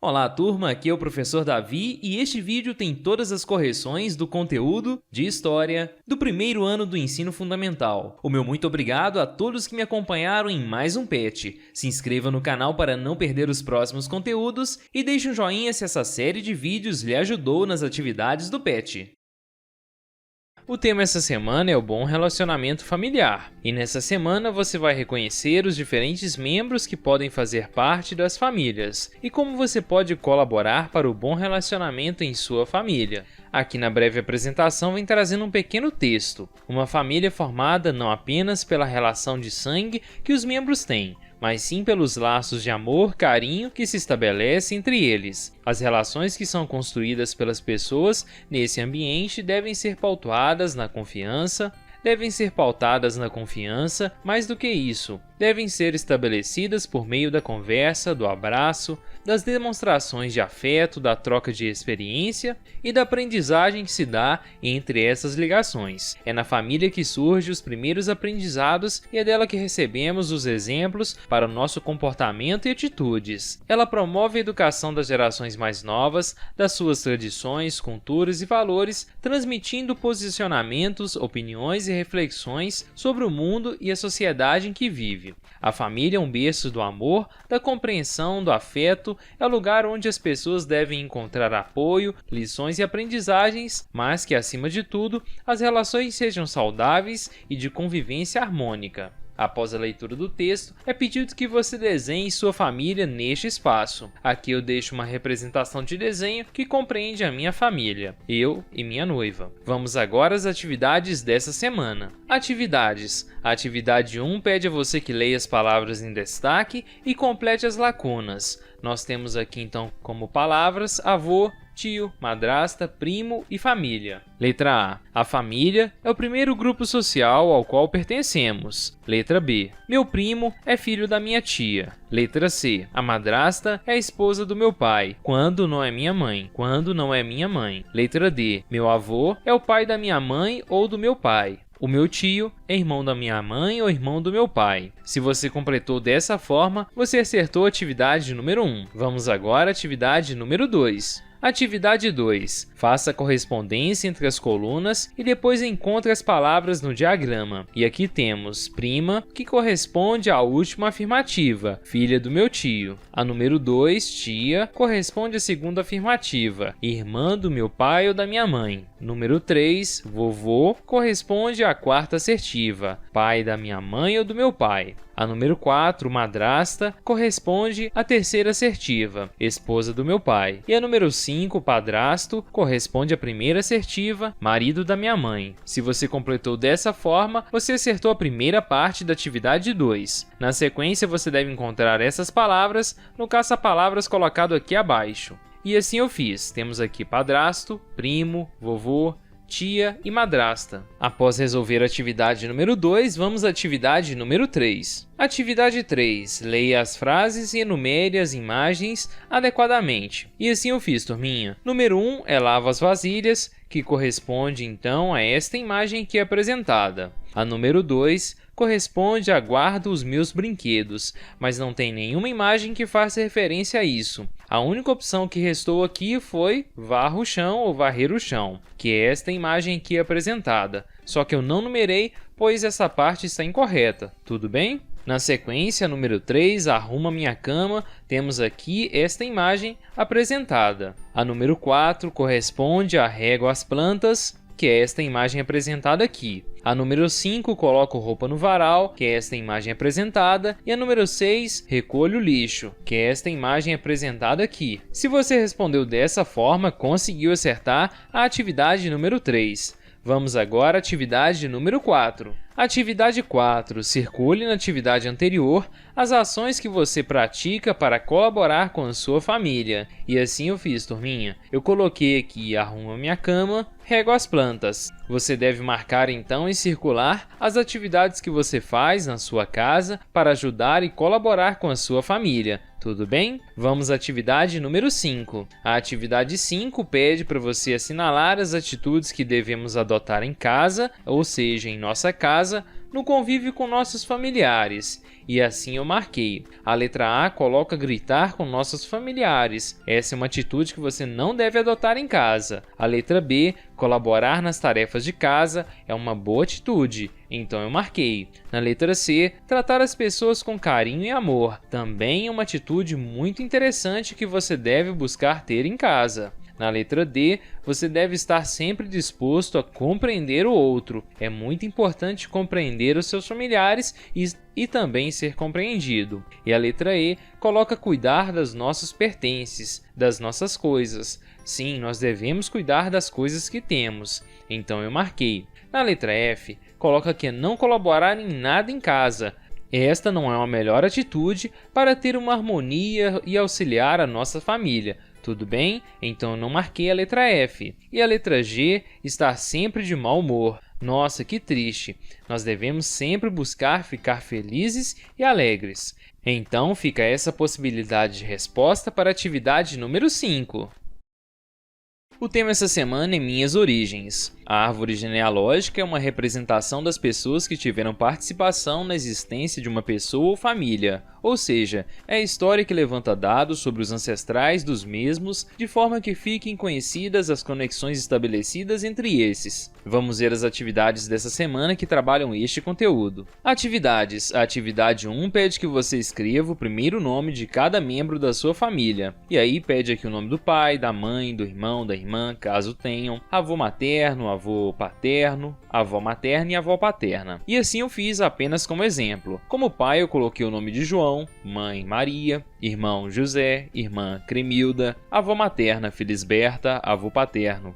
Olá, turma, aqui é o professor Davi e este vídeo tem todas as correções do conteúdo de História do primeiro ano do Ensino Fundamental. O meu muito obrigado a todos que me acompanharam em mais um PET. Se inscreva no canal para não perder os próximos conteúdos e deixe um joinha se essa série de vídeos lhe ajudou nas atividades do PET. O tema essa semana é o bom relacionamento familiar, e nessa semana você vai reconhecer os diferentes membros que podem fazer parte das famílias e como você pode colaborar para o bom relacionamento em sua família. Aqui na breve apresentação vem trazendo um pequeno texto. Uma família formada não apenas pela relação de sangue que os membros têm, mas sim pelos laços de amor, carinho que se estabelecem entre eles. As relações que são construídas pelas pessoas nesse ambiente devem ser pautadas na confiança, mais do que isso, devem ser estabelecidas por meio da conversa, do abraço, das demonstrações de afeto, da troca de experiência e da aprendizagem que se dá entre essas ligações. É na família que surgem os primeiros aprendizados e é dela que recebemos os exemplos para o nosso comportamento e atitudes. Ela promove a educação das gerações mais novas, das suas tradições, culturas e valores, transmitindo posicionamentos, opiniões e reflexões sobre o mundo e a sociedade em que vive. A família é um berço do amor, da compreensão, do afeto, é o lugar onde as pessoas devem encontrar apoio, lições e aprendizagens, mas que, acima de tudo, as relações sejam saudáveis e de convivência harmônica. Após a leitura do texto, é pedido que você desenhe sua família neste espaço. Aqui eu deixo uma representação de desenho que compreende a minha família, eu e minha noiva. Vamos agora às atividades dessa semana. Atividades. A atividade 1 pede a você que leia as palavras em destaque e complete as lacunas. Nós temos aqui então como palavras avô, tio, madrasta, primo e família. Letra A. A família é o primeiro grupo social ao qual pertencemos. Letra B. Meu primo é filho da minha tia. Letra C. A madrasta é a esposa do meu pai, quando não é minha mãe. Letra D. Meu avô é o pai da minha mãe ou do meu pai. O meu tio é irmão da minha mãe ou irmão do meu pai. Se você completou dessa forma, você acertou a atividade número 1. Vamos agora à atividade número 2. Atividade 2. Faça a correspondência entre as colunas e depois encontre as palavras no diagrama. E aqui temos prima, que corresponde à última afirmativa, filha do meu tio. A número 2, tia, corresponde à segunda afirmativa, irmã do meu pai ou da minha mãe. Número 3, vovô, corresponde à quarta assertiva, pai da minha mãe ou do meu pai. A número 4, madrasta, corresponde à terceira assertiva, esposa do meu pai. E a número 5, padrasto, corresponde à primeira assertiva, marido da minha mãe. Se você completou dessa forma, você acertou a primeira parte da atividade 2. Na sequência, você deve encontrar essas palavras no caça-palavras colocado aqui abaixo. E assim eu fiz. Temos aqui padrasto, primo, vovô, tia e madrasta. Após resolver a atividade número 2, vamos à atividade número 3. Atividade 3. Leia as frases e enumere as imagens adequadamente. E assim eu fiz, turminha. Número 1 é lava as vasilhas, que corresponde então a esta imagem aqui apresentada. A número 2 corresponde a guardo os meus brinquedos, mas não tem nenhuma imagem que faça referência a isso. A única opção que restou aqui foi varra o chão ou varrer o chão, que é esta imagem aqui apresentada. Só que eu não numerei, pois essa parte está incorreta. Tudo bem? Na sequência, número 3, arruma minha cama, temos aqui esta imagem apresentada. A número 4 corresponde a rego as plantas, que é esta imagem apresentada aqui. A número 5, coloco roupa no varal, que é esta imagem apresentada. E a número 6, recolho o lixo, que é esta imagem apresentada aqui. Se você respondeu dessa forma, conseguiu acertar a atividade número 3. Vamos agora à atividade número 4. Atividade 4. Circule na atividade anterior as ações que você pratica para colaborar com a sua família. E assim eu fiz, turminha. Eu coloquei aqui arruma minha cama, rego as plantas. Você deve marcar então e circular as atividades que você faz na sua casa para ajudar e colaborar com a sua família. Tudo bem? Vamos à atividade número 5. A atividade 5 pede para você assinalar as atitudes que devemos adotar em casa, ou seja, em nossa casa, no convívio com nossos familiares. E assim eu marquei. A letra A coloca gritar com nossos familiares. Essa é uma atitude que você não deve adotar em casa. A letra B, colaborar nas tarefas de casa, é uma boa atitude. Então eu marquei. Na letra C, tratar as pessoas com carinho e amor. Também é uma atitude muito interessante que você deve buscar ter em casa. Na letra D, você deve estar sempre disposto a compreender o outro. É muito importante compreender os seus familiares e também ser compreendido. E a letra E coloca cuidar dos nossos pertences, das nossas coisas. Sim, nós devemos cuidar das coisas que temos. Então eu marquei. Na letra F, coloca que não colaborar em nada em casa. Esta não é uma melhor atitude para ter uma harmonia e auxiliar a nossa família. Tudo bem? Então eu não marquei a letra F. E a letra G, estar sempre de mau humor. Nossa, que triste. Nós devemos sempre buscar ficar felizes e alegres. Então fica essa possibilidade de resposta para a atividade número 5. O tema essa semana é Minhas Origens. A árvore genealógica é uma representação das pessoas que tiveram participação na existência de uma pessoa ou família, ou seja, é a história que levanta dados sobre os ancestrais dos mesmos, de forma que fiquem conhecidas as conexões estabelecidas entre esses. Vamos ver as atividades dessa semana que trabalham este conteúdo. Atividades. A atividade 1 pede que você escreva o primeiro nome de cada membro da sua família, e aí pede aqui o nome do pai, da mãe, do irmão, da irmã, caso tenham, avô materno, avô paterno, avó materna e avó paterna. E assim eu fiz apenas como exemplo. Como pai eu coloquei o nome de João, mãe Maria, irmão José, irmã Cremilda, avó materna Felisberta, avô paterno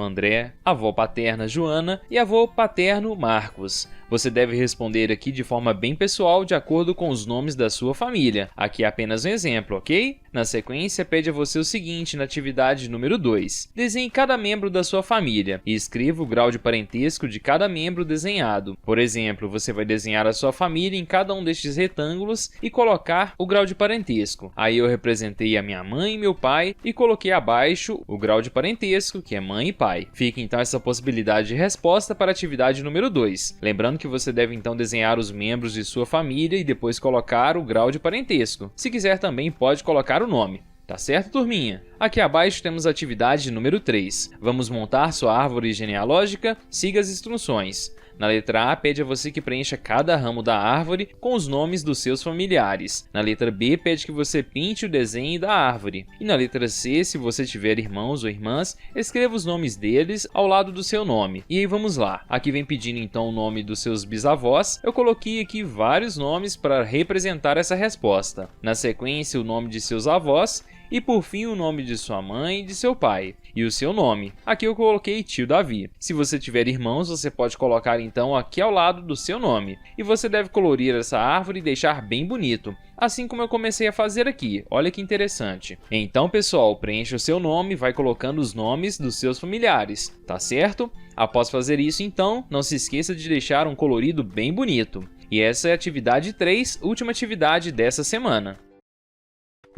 André, avó paterna Joana e avô paterno Marcos. Você deve responder aqui de forma bem pessoal, de acordo com os nomes da sua família. Aqui é apenas um exemplo, ok? Na sequência, pede a você o seguinte na atividade número 2. Desenhe cada membro da sua família e escreva o grau de parentesco de cada membro desenhado. Por exemplo, você vai desenhar a sua família em cada um destes retângulos e colocar o grau de parentesco. Aí eu representei a minha mãe e meu pai e coloquei abaixo o grau de parentesco, que é mãe e pai. Fica então essa possibilidade de resposta para a atividade número 2. Lembrando que você deve então desenhar os membros de sua família e depois colocar o grau de parentesco. Se quiser também pode colocar o nome. Tá certo, turminha? Aqui abaixo temos a atividade número 3. Vamos montar sua árvore genealógica? Siga as instruções. Na letra A, pede a você que preencha cada ramo da árvore com os nomes dos seus familiares. Na letra B, pede que você pinte o desenho da árvore. E na letra C, se você tiver irmãos ou irmãs, escreva os nomes deles ao lado do seu nome. E aí vamos lá. Aqui vem pedindo então o nome dos seus bisavós. Eu coloquei aqui vários nomes para representar essa resposta. Na sequência, o nome de seus avós. E por fim o nome de sua mãe e de seu pai. E o seu nome. Aqui eu coloquei tio Davi. Se você tiver irmãos, você pode colocar então aqui ao lado do seu nome. E você deve colorir essa árvore e deixar bem bonito. Assim como eu comecei a fazer aqui. Olha que interessante. Então pessoal, preencha o seu nome e vai colocando os nomes dos seus familiares. Tá certo? Após fazer isso então, não se esqueça de deixar um colorido bem bonito. E essa é a atividade 3, última atividade dessa semana.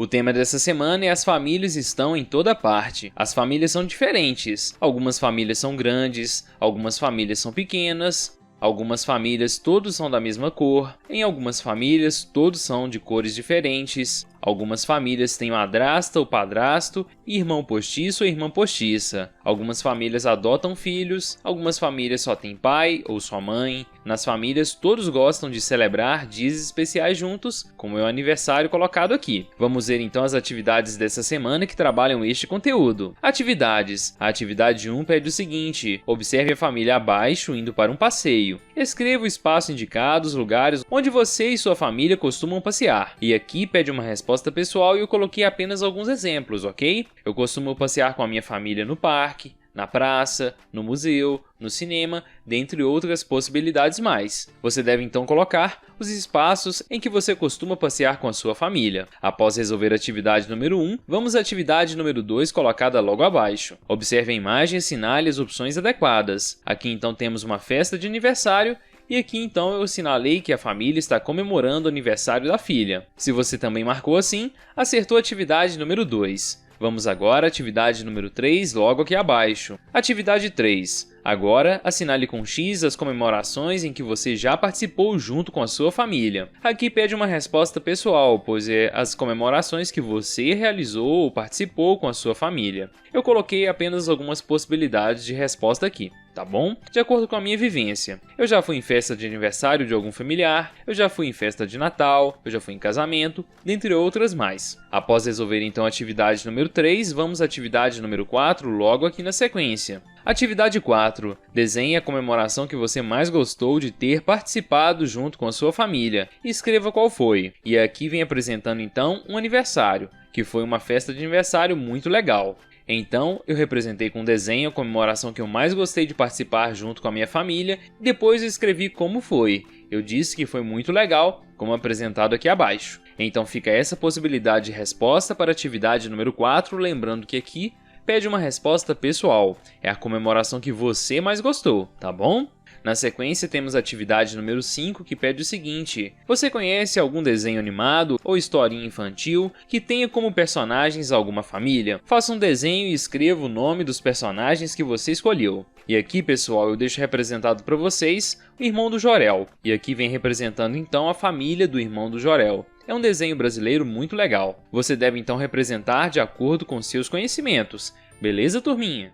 O tema dessa semana é As famílias estão em toda parte. As famílias são diferentes. Algumas famílias são grandes, algumas famílias são pequenas, algumas famílias todos são da mesma cor, em algumas famílias todos são de cores diferentes. Algumas famílias têm madrasta ou padrasto, irmão postiço ou irmã postiça. Algumas famílias adotam filhos, algumas famílias só têm pai ou só mãe. Nas famílias, todos gostam de celebrar dias especiais juntos, como é o aniversário colocado aqui. Vamos ver então as atividades dessa semana que trabalham este conteúdo. Atividades. A atividade 1 pede o seguinte: observe a família abaixo indo para um passeio. Escreva o espaço indicado, os lugares onde você e sua família costumam passear. E aqui pede uma resposta pessoal e eu coloquei apenas alguns exemplos, ok? Eu costumo passear com a minha família no parque, na praça, no museu, no cinema, dentre outras possibilidades mais. Você deve então colocar os espaços em que você costuma passear com a sua família. Após resolver a atividade número 1, vamos à atividade número 2 colocada logo abaixo. Observe a imagem e assinale as opções adequadas. Aqui então temos uma festa de aniversário. E aqui então eu assinalei que a família está comemorando o aniversário da filha. Se você também marcou assim, acertou a atividade número 2. Vamos agora à atividade número 3, logo aqui abaixo. Atividade 3. Agora, assinale com X as comemorações em que você já participou junto com a sua família. Aqui pede uma resposta pessoal, pois é as comemorações que você realizou ou participou com a sua família. Eu coloquei apenas algumas possibilidades de resposta aqui, tá bom? De acordo com a minha vivência. Eu já fui em festa de aniversário de algum familiar, eu já fui em festa de Natal, eu já fui em casamento, dentre outras mais. Após resolver então a atividade número 3, vamos à atividade número 4 logo aqui na sequência. Atividade 4. Desenhe a comemoração que você mais gostou de ter participado junto com a sua família e escreva qual foi. E aqui vem apresentando então um aniversário, que foi uma festa de aniversário muito legal. Então, eu representei com desenho a comemoração que eu mais gostei de participar junto com a minha família e depois eu escrevi como foi. Eu disse que foi muito legal, como apresentado aqui abaixo. Então fica essa possibilidade de resposta para a atividade número 4, lembrando que aqui pede uma resposta pessoal. É a comemoração que você mais gostou, tá bom? Na sequência temos a atividade número 5 que pede o seguinte: você conhece algum desenho animado ou historinha infantil que tenha como personagens alguma família? Faça um desenho e escreva o nome dos personagens que você escolheu. E aqui, pessoal, eu deixo representado para vocês o irmão do Jorel. E aqui vem representando então a família do irmão do Jorel. É um desenho brasileiro muito legal. Você deve então representar de acordo com seus conhecimentos. Beleza, turminha?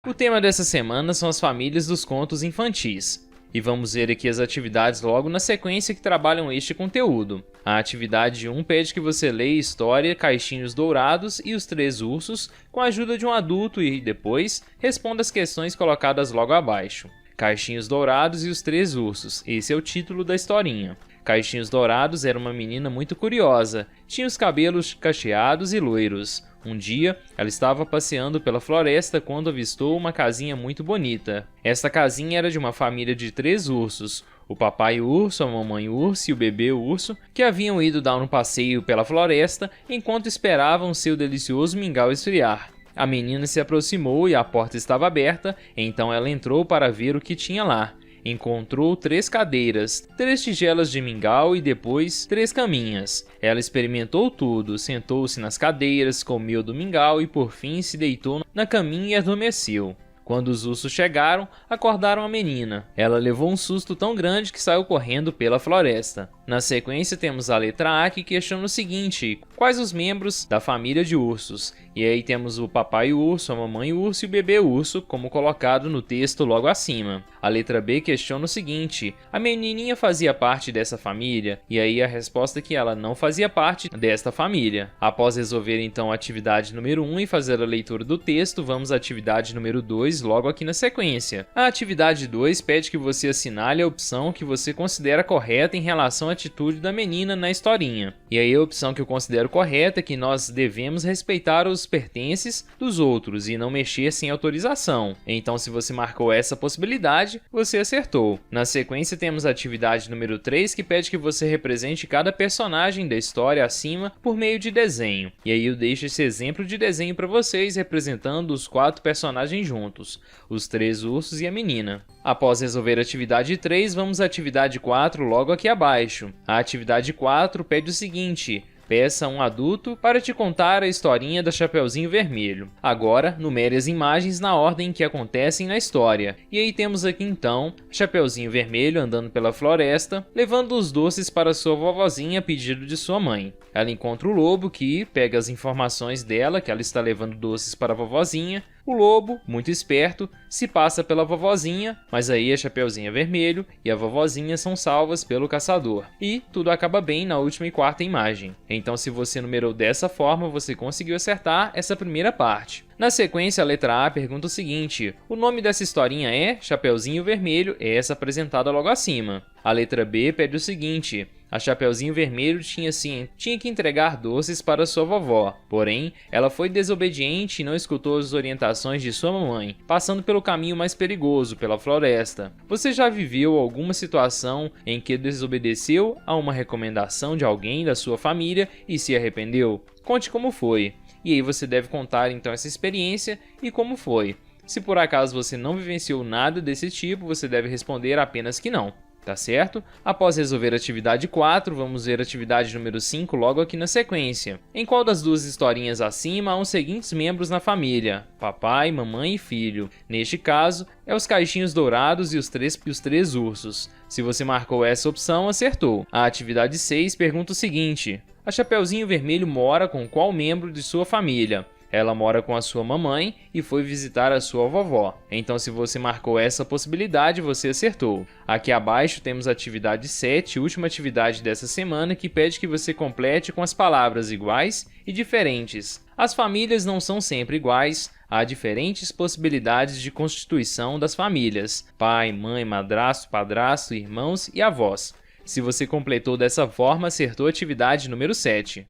O tema dessa semana são as famílias dos contos infantis. E vamos ver aqui as atividades logo na sequência que trabalham este conteúdo. A atividade 1 pede que você leia a história Caixinhos Dourados e os Três Ursos com a ajuda de um adulto e, depois, responda as questões colocadas logo abaixo. Caixinhos Dourados e os Três Ursos, esse é o título da historinha. Caixinhos Dourados era uma menina muito curiosa, tinha os cabelos cacheados e loiros. Um dia, ela estava passeando pela floresta quando avistou uma casinha muito bonita. Esta casinha era de uma família de 3 ursos, o papai urso, a mamãe urso e o bebê urso, que haviam ido dar um passeio pela floresta enquanto esperavam seu delicioso mingau esfriar. A menina se aproximou e a porta estava aberta, então ela entrou para ver o que tinha lá. Encontrou 3 cadeiras, 3 tigelas de mingau e depois 3 caminhas. Ela experimentou tudo, sentou-se nas cadeiras, comeu do mingau e por fim se deitou na caminha e adormeceu. Quando os ursos chegaram, acordaram a menina. Ela levou um susto tão grande que saiu correndo pela floresta. Na sequência temos a letra A que questiona o seguinte: quais os membros da família de ursos? E aí temos o papai urso, a mamãe urso e o bebê urso, como colocado no texto logo acima. A letra B questiona o seguinte: a menininha fazia parte dessa família? E aí a resposta é que ela não fazia parte desta família. Após resolver então a atividade número 1 e fazer a leitura do texto, vamos à atividade número 2 logo aqui na sequência. A atividade 2 pede que você assinale a opção que você considera correta em relação à atitude da menina na historinha. E aí a opção que eu considero correta é que nós devemos respeitar os pertences dos outros e não mexer sem autorização. Então, se você marcou essa possibilidade, você acertou. Na sequência temos a atividade número 3 que pede que você represente cada personagem da história acima por meio de desenho. E aí eu deixo esse exemplo de desenho para vocês representando os 4 personagens juntos, os 3 ursos e a menina. Após resolver a atividade 3, vamos à atividade 4 logo aqui abaixo. A atividade 4 pede o seguinte: peça um adulto para te contar a historinha da Chapeuzinho Vermelho. Agora, numere as imagens na ordem que acontecem na história. E aí temos aqui então Chapeuzinho Vermelho andando pela floresta, levando os doces para sua vovozinha a pedido de sua mãe. Ela encontra o lobo que pega as informações dela, que ela está levando doces para a vovozinha. O lobo, muito esperto, se passa pela vovozinha, mas aí a Chapeuzinho Vermelho e a vovozinha são salvas pelo caçador. E tudo acaba bem na última e quarta imagem. Então, se você numerou dessa forma, você conseguiu acertar essa primeira parte. Na sequência, a letra A pergunta o seguinte: o nome dessa historinha é Chapeuzinho Vermelho, é essa apresentada logo acima. A letra B pede o seguinte: a Chapeuzinho Vermelho tinha que entregar doces para sua vovó, porém, ela foi desobediente e não escutou as orientações de sua mamãe, passando pelo caminho mais perigoso, pela floresta. Você já viveu alguma situação em que desobedeceu a uma recomendação de alguém da sua família e se arrependeu? Conte como foi. E aí você deve contar então essa experiência e como foi. Se por acaso você não vivenciou nada desse tipo, você deve responder apenas que não. tá certo? Após resolver a atividade 4, vamos ver a atividade número 5 logo aqui na sequência. Em qual das duas historinhas acima há os seguintes membros na família? Papai, mamãe e filho. Neste caso, é os caixinhos dourados e os três ursos. Se você marcou essa opção, acertou. A atividade 6 pergunta o seguinte: a Chapeuzinho Vermelho mora com qual membro de sua família? Ela mora com a sua mamãe e foi visitar a sua vovó. Então, se você marcou essa possibilidade, você acertou. Aqui abaixo temos a atividade 7, última atividade dessa semana, que pede que você complete com as palavras iguais e diferentes. As famílias não são sempre iguais, há diferentes possibilidades de constituição das famílias: pai, mãe, madrasto, padrasto, irmãos e avós. Se você completou dessa forma, acertou a atividade número 7.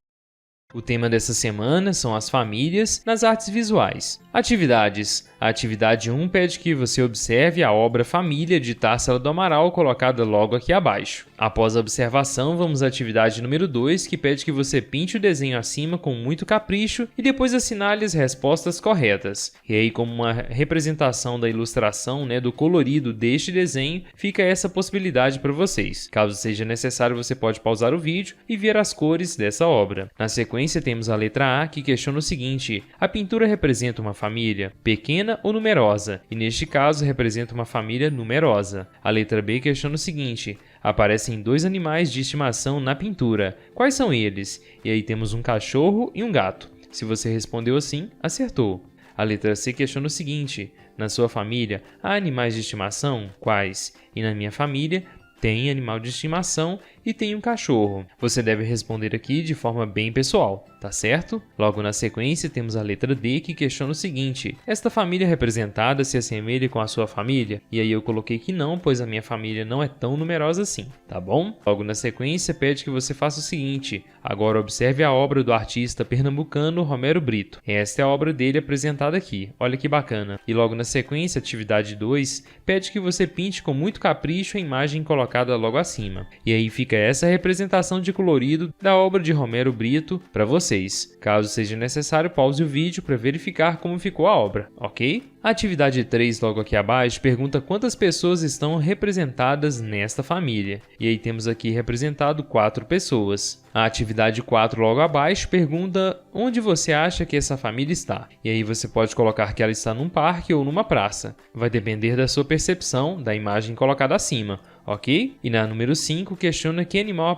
O tema dessa semana são as famílias nas artes visuais. Atividades. A atividade 1 pede que você observe a obra Família de Társila do Amaral, colocada logo aqui abaixo. Após a observação, vamos à atividade número 2, que pede que você pinte o desenho acima com muito capricho e depois assinale as respostas corretas. E aí, como uma representação da ilustração, do colorido deste desenho, fica essa possibilidade para vocês. Caso seja necessário, você pode pausar o vídeo e ver as cores dessa obra. Na sequência, temos a letra A, que questiona o seguinte: a pintura representa uma família pequena ou numerosa? E neste caso, representa uma família numerosa. A letra B questiona o seguinte: aparecem dois animais de estimação na pintura. Quais são eles? E aí temos um cachorro e um gato. Se você respondeu assim, acertou. A letra C questiona o seguinte: na sua família há animais de estimação? Quais? E na minha família tem animal de estimação e tem um cachorro. Você deve responder aqui de forma bem pessoal, tá certo? Logo na sequência temos a letra D, que questiona o seguinte: esta família representada se assemelha com a sua família? E aí eu coloquei que não, pois a minha família não é tão numerosa assim, tá bom? Logo na sequência pede que você faça o seguinte: agora observe a obra do artista pernambucano Romero Brito. Esta é a obra dele apresentada aqui, olha que bacana. E logo na sequência, atividade 2, pede que você pinte com muito capricho a imagem colocada logo acima. E aí fica essa representação de colorido da obra de Romero Brito para vocês. Caso seja necessário, pause o vídeo para verificar como ficou a obra, ok? A atividade 3, logo aqui abaixo, pergunta quantas pessoas estão representadas nesta família. E aí temos aqui representado 4 pessoas. A atividade 4, logo abaixo, pergunta onde você acha que essa família está. E aí você pode colocar que ela está num parque ou numa praça. Vai depender da sua percepção da imagem colocada acima, ok? E na número 5, questiona que animal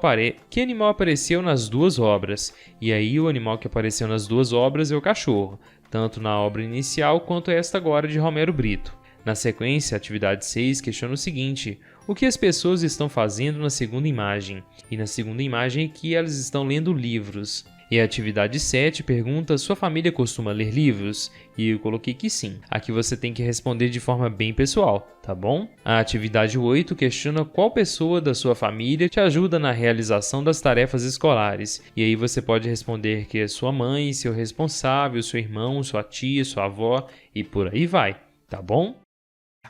apareceu nas duas obras. E aí o animal que apareceu nas duas obras é o cachorro, tanto na obra inicial quanto esta agora de Romero Brito. Na sequência, a atividade 6 questiona o seguinte: o que as pessoas estão fazendo na segunda imagem? E na segunda imagem aqui elas estão lendo livros. E a atividade 7 pergunta: sua família costuma ler livros? E eu coloquei que sim. Aqui você tem que responder de forma bem pessoal, tá bom? A atividade 8 questiona qual pessoa da sua família te ajuda na realização das tarefas escolares. E aí você pode responder que é sua mãe, seu responsável, seu irmão, sua tia, sua avó e por aí vai, tá bom?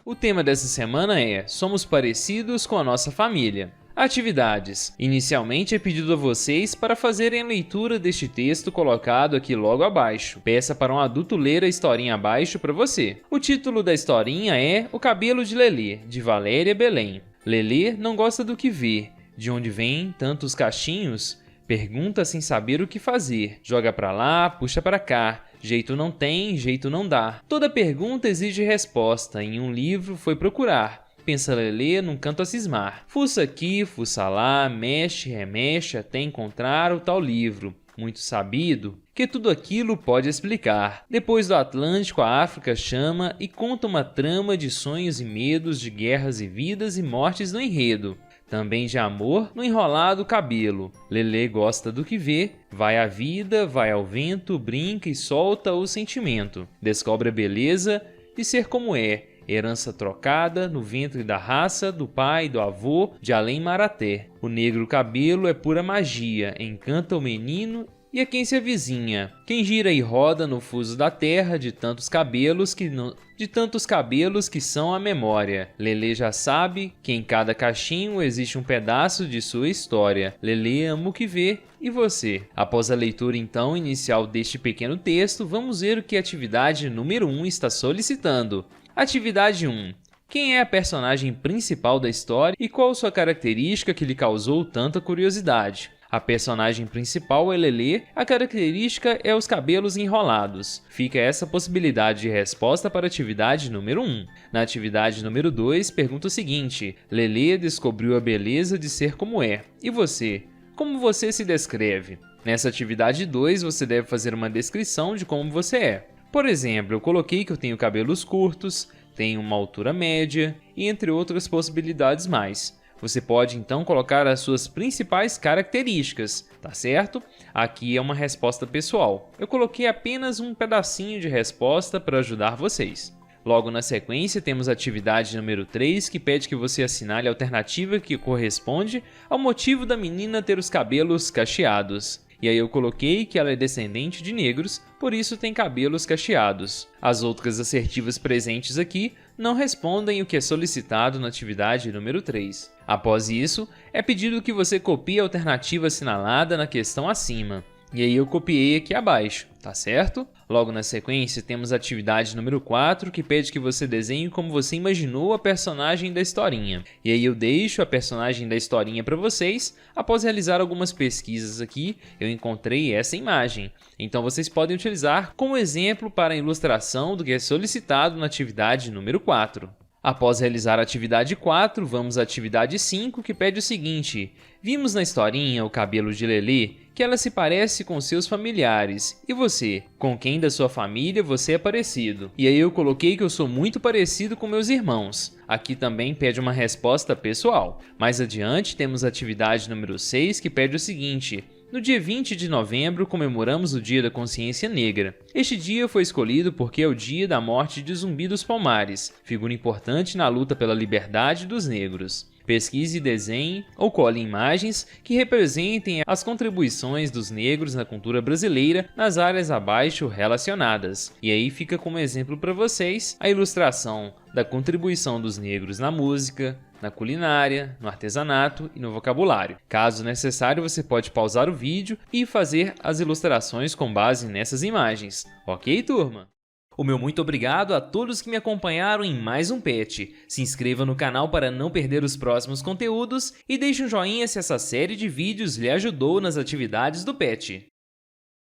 O tema dessa semana é: somos parecidos com a nossa família. Atividades. Inicialmente é pedido a vocês para fazerem a leitura deste texto colocado aqui logo abaixo. Peça para um adulto ler a historinha abaixo para você. O título da historinha é O Cabelo de Lelê, de Valéria Belém. Lelê não gosta do que vê. De onde vêm tantos cachinhos? Pergunta sem saber o que fazer. Joga pra lá, puxa pra cá. Jeito não tem, jeito não dá. Toda pergunta exige resposta. Em um livro foi procurar. Pensa Lelê num canto a cismar. Fuça aqui, fuça lá, mexe, remexe até encontrar o tal livro, muito sabido, que tudo aquilo pode explicar. Depois do Atlântico, a África chama e conta uma trama de sonhos e medos, de guerras e vidas e mortes no enredo. Também de amor no enrolado cabelo. Lelê gosta do que vê, vai à vida, vai ao vento, brinca e solta o sentimento. Descobre a beleza de ser como é. Herança trocada no ventre da raça, do pai, do avô, de além Maraté. O negro cabelo é pura magia, encanta o menino e a quem se avizinha. Quem gira e roda no fuso da terra de tantos cabelos que são a memória. Lelê já sabe que em cada cachinho existe um pedaço de sua história. Lelê ama o que vê. E você? Após a leitura então inicial deste pequeno texto, vamos ver o que a atividade número 1 está solicitando. Atividade 1. Quem é a personagem principal da história e qual sua característica que lhe causou tanta curiosidade? A personagem principal é Lelê, a característica é os cabelos enrolados. Fica essa possibilidade de resposta para a atividade número 1. Na atividade número 2, pergunta o seguinte: Lelê descobriu a beleza de ser como é. E você? Como você se descreve? Nessa atividade 2, você deve fazer uma descrição de como você é. Por exemplo, eu coloquei que eu tenho cabelos curtos, tenho uma altura média, e entre outras possibilidades mais. Você pode então colocar as suas principais características, tá certo? Aqui é uma resposta pessoal. Eu coloquei apenas um pedacinho de resposta para ajudar vocês. Logo na sequência temos a atividade número 3, que pede que você assinale a alternativa que corresponde ao motivo da menina ter os cabelos cacheados. E aí eu coloquei que ela é descendente de negros, por isso tem cabelos cacheados. As outras assertivas presentes aqui não respondem o que é solicitado na atividade número 3. Após isso, é pedido que você copie a alternativa assinalada na questão acima. E aí eu copiei aqui abaixo, tá certo? Logo na sequência temos a atividade número 4, que pede que você desenhe como você imaginou a personagem da historinha. E aí eu deixo a personagem da historinha para vocês. Após realizar algumas pesquisas aqui, eu encontrei essa imagem. Então vocês podem utilizar como exemplo para a ilustração do que é solicitado na atividade número 4. Após realizar a atividade 4, vamos à atividade 5, que pede o seguinte: vimos na historinha o cabelo de Lelê que ela se parece com seus familiares. E você? Com quem da sua família você é parecido? E aí eu coloquei que eu sou muito parecido com meus irmãos. Aqui também pede uma resposta pessoal. Mais adiante temos a atividade número 6, que pede o seguinte: no dia 20 de novembro, comemoramos o Dia da Consciência Negra. Este dia foi escolhido porque é o dia da morte de Zumbi dos Palmares, figura importante na luta pela liberdade dos negros. Pesquise e desenhe ou cole imagens que representem as contribuições dos negros na cultura brasileira nas áreas abaixo relacionadas. E aí fica como exemplo para vocês a ilustração da contribuição dos negros na música, na culinária, no artesanato e no vocabulário. Caso necessário, você pode pausar o vídeo e fazer as ilustrações com base nessas imagens. Ok, turma? O meu muito obrigado a todos que me acompanharam em mais um PET. Se inscreva no canal para não perder os próximos conteúdos e deixe um joinha se essa série de vídeos lhe ajudou nas atividades do PET.